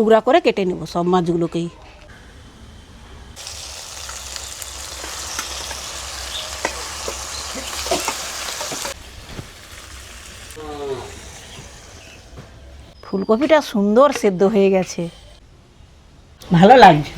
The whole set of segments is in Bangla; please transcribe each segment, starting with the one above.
টুকরা করে কেটে নেব সব মাছগুলোকেই। ফুলকপিটা সুন্দর সেদ্ধ হয়ে গেছে, ভালো লাগছে।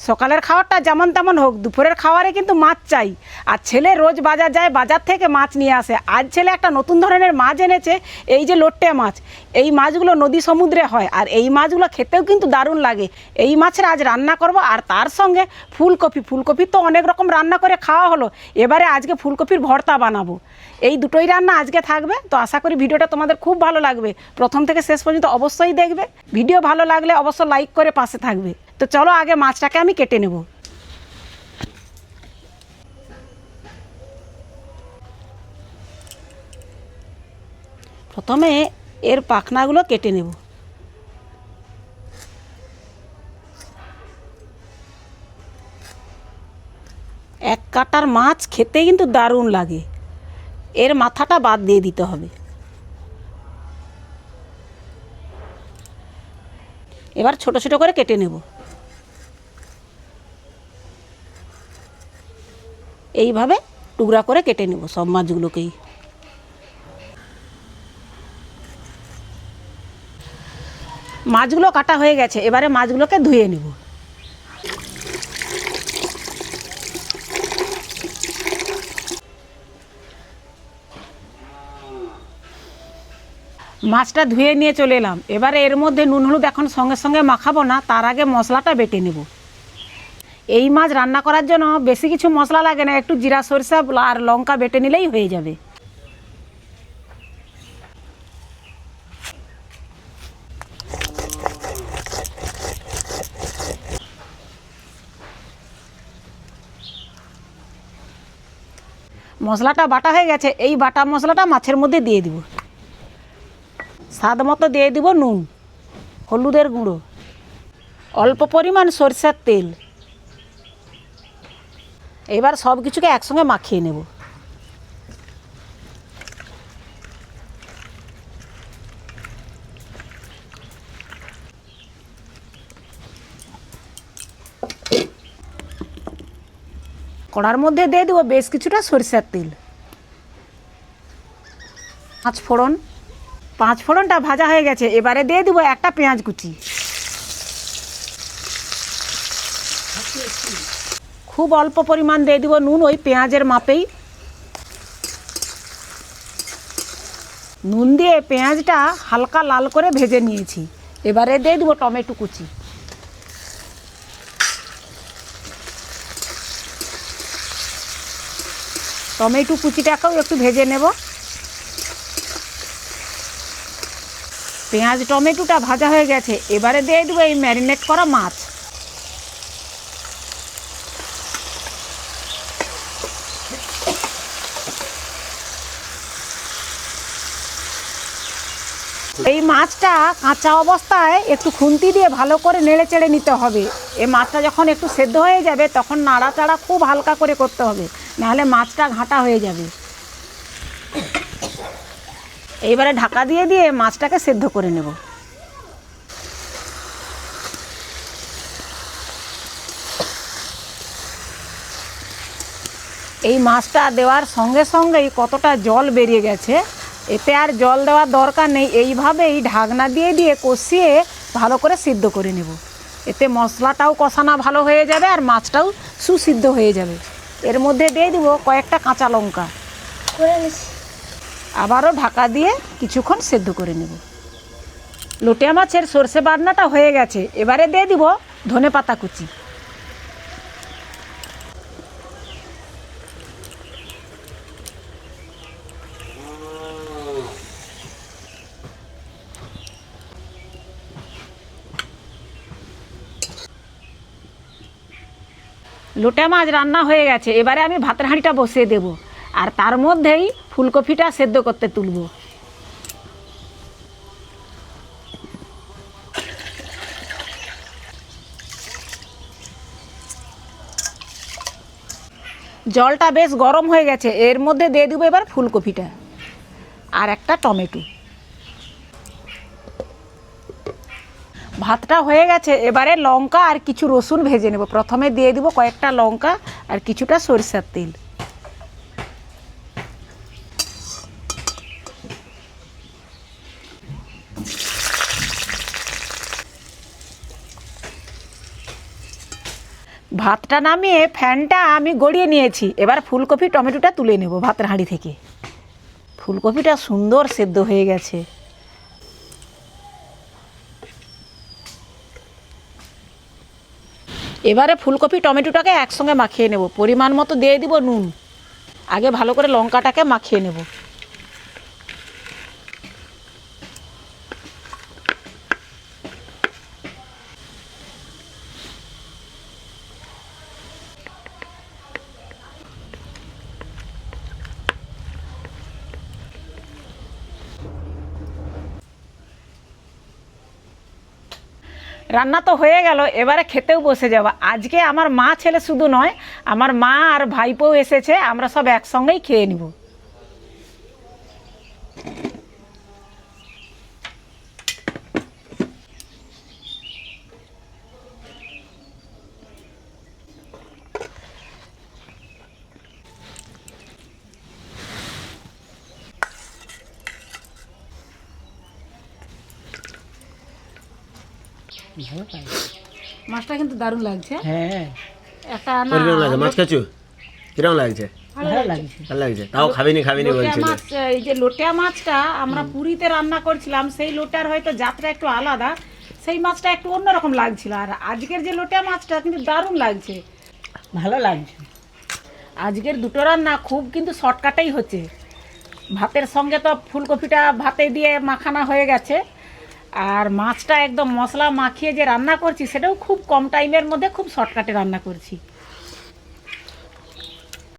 সকালের খাবারটা যেমন তেমন হোক, দুপুরের খাবারে কিন্তু মাছ চাই। আর ছেলে রোজ বাজার যায়, বাজার থেকে মাছ নিয়ে আসে। আজ ছেলে একটা নতুন ধরনের মাছ এনেছে, এই যে লোট্টে মাছ। এই মাছগুলো নদী সমুদ্রে হয়, আর এই মাছগুলো খেতেও কিন্তু দারুণ লাগে। এই মাছের আজ রান্না করব, আর তার সঙ্গে ফুলকপি তো অনেক রকম রান্না করে খাওয়া হলো, এবারে আজকে ফুলকপির ভর্তা বানাবো। এই দুটোই রান্না আজকে থাকবে। তো আশা করি ভিডিওটা তোমাদের খুব ভালো লাগবে, প্রথম থেকে শেষ পর্যন্ত অবশ্যই দেখবে। ভিডিও ভালো লাগলে অবশ্য লাইক করে পাশে থাকবে। তো চলো আগে মাছটাকে আমি কেটে নেব। প্রথমে এর পাখনাগুলো কেটে নেব। এক কাটার মাছ খেতে কিন্তু দারুণ লাগে। এর মাথাটা বাদ দিয়ে দিতে হবে। এবার ছোট ছোট করে কেটে নেব। এইভাবে টুকরা করে কেটে নেব সব মাছগুলোকেই। মাছগুলো কাটা হয়ে গেছে, এবারে মাছগুলোকে ধুয়ে নেব। মাছটা ধুয়ে নিয়ে চলে এলাম। এবারে এর মধ্যে নুন হলুদ এখন সঙ্গে সঙ্গে মাখাবো না, তার আগে মশলাটা বেটে নেব। এই মাছ রান্না করার জন্য বেশি কিছু মশলা লাগে না, একটু জিরা সরিষা আর লঙ্কা বেটে নিলেই হয়ে যাবে। মশলাটা বাটা হয়ে গেছে, এই বাটা মশলাটা মাছের মধ্যে দিয়ে দিব। স্বাদ মতো দিয়ে দিব নুন, হলুদের গুঁড়ো, অল্প পরিমাণ সরষের তেল। এবার সব কিছুকে একসঙ্গে মাখিয়ে নেব। কড়ার মধ্যে দিয়ে দেবো বেশ কিছুটা সরষের তেল, পাঁচ ফোড়নটা ভাজা হয়ে গেছে। এবারে দিয়ে দেবো একটা পেঁয়াজ কুচি। খুব অল্প পরিমাণ দিয়ে দেবো নুন, ওই পেঁয়াজের মাপেই। নুন দিয়ে পেঁয়াজটা হালকা লাল করে ভেজে নিয়েছি। এবারে দিয়ে দেবো টমেটো কুচি। টমেটো কুচিটাকেও একটু ভেজে নেব। পেঁয়াজ টমেটোটা ভাজা হয়ে গেছে, এবারে দিয়ে দেবো এই ম্যারিনেট করা মাছ। এই মাছটা কাঁচা অবস্থায় একটু খুন্তি দিয়ে ভালো করে নেড়ে চেড়ে নিতে হবে। এই মাছটা যখন একটু সেদ্ধ হয়ে যাবে তখন নাড়াচাড়া খুব হালকা করে করতে হবে, নাহলে মাছটা ঘাঁটা হয়ে যাবে। এইবারে ঢাকা দিয়ে দিয়ে মাছটাকে সেদ্ধ করে নেব। এই মাছটা দেওয়ার সঙ্গে সঙ্গেই কতটা জল বেরিয়ে গেছে, এতে আর জল দেওয়ার দরকার নেই। এইভাবেই ঢাকনা দিয়ে দিয়ে কষিয়ে ভালো করে সিদ্ধ করে নেব। এতে মশলাটাও কষানো ভালো হয়ে যাবে আর মাছটাও সুসিদ্ধ হয়ে যাবে। এর মধ্যে দিয়ে দিব কয়েকটা কাঁচা লঙ্কা। আবারও ঢাকা দিয়ে কিছুক্ষণ সেদ্ধ করে নেব। লোটে মাছের সর্ষে বাটনাটা হয়ে গেছে, এবারে দিয়ে দিব ধনেপাতা কুচি। লোটে মাছ রান্না হয়ে গেছে, এবারে আমি ভাতের হাঁড়িটা বসিয়ে দেব, আর তার মধ্যেই ফুলকপিটা সেদ্ধ করতে তুলব। জলটা বেশ গরম হয়ে গেছে, এর মধ্যে দিয়ে দেবো এবার ফুলকপিটা আর একটা টমেটো। ভাতটা হয়ে গেছে, এবারে লঙ্কা আর কিছু রসুন ভেজে নেব। প্রথমে দিয়ে দিব কয়েকটা লঙ্কা আর কিছুটা সরিষার তেল। ভাতটা নামিয়ে ফ্যানটা আমি গড়িয়ে নিয়েছি। এবার ফুলকপি টমেটোটা তুলে নেব ভাতের হাঁড়ি থেকে। ফুলকপিটা সুন্দর সেদ্ধ হয়ে গেছে। এবারে ফুলকপি টমেটোটাকে একসঙ্গে মাখিয়ে নেব। পরিমাণ মতো দিয়ে দিব নুন। আগে ভালো করে লঙ্কাটাকে মাখিয়ে নেব। রান্না তো হয়ে গেল, এবারে খেতেও বসে যাব। আজকে আমার মা ছেলে শুধু নয়, আমার মা আর ভাইপোও এসেছে, আমরা সব একসঙ্গেই খেয়ে নিব। ভালো লাগছে। মাছটা কিন্তু দারুণ লাগছে। হ্যাঁ, একটা কিরকম লাগছে মাছ খাচ্ছ? কিরকম লাগছে? ভালো লাগছে। ভালো লাগছে, তাও খাবিনি লোটে বলছিল। মাছ, এই যে লোটে মাছটা আমরা পুরীতে রান্না করছিলাম, সেই লোটার হয়তো যাত্রা একটু আলাদা, সেই মাছটা একটু অন্যরকম লাগছিল। আর আজকের যে লোটে মাছটা কিন্তু দারুণ লাগছে। ভালো লাগছে। আজকের দুটো রান্না খুব কিন্তু শর্টকাটেই হচ্ছে। ভাতের সঙ্গে তো ফুলকপিটা ভাতে দিয়ে মাখানো হয়ে গেছে, আর মাছটা একদম মশলা মাখিয়ে যে রান্না করছি সেটাও খুব কম টাইমের মধ্যে খুব শর্টকাটে রান্না করছি।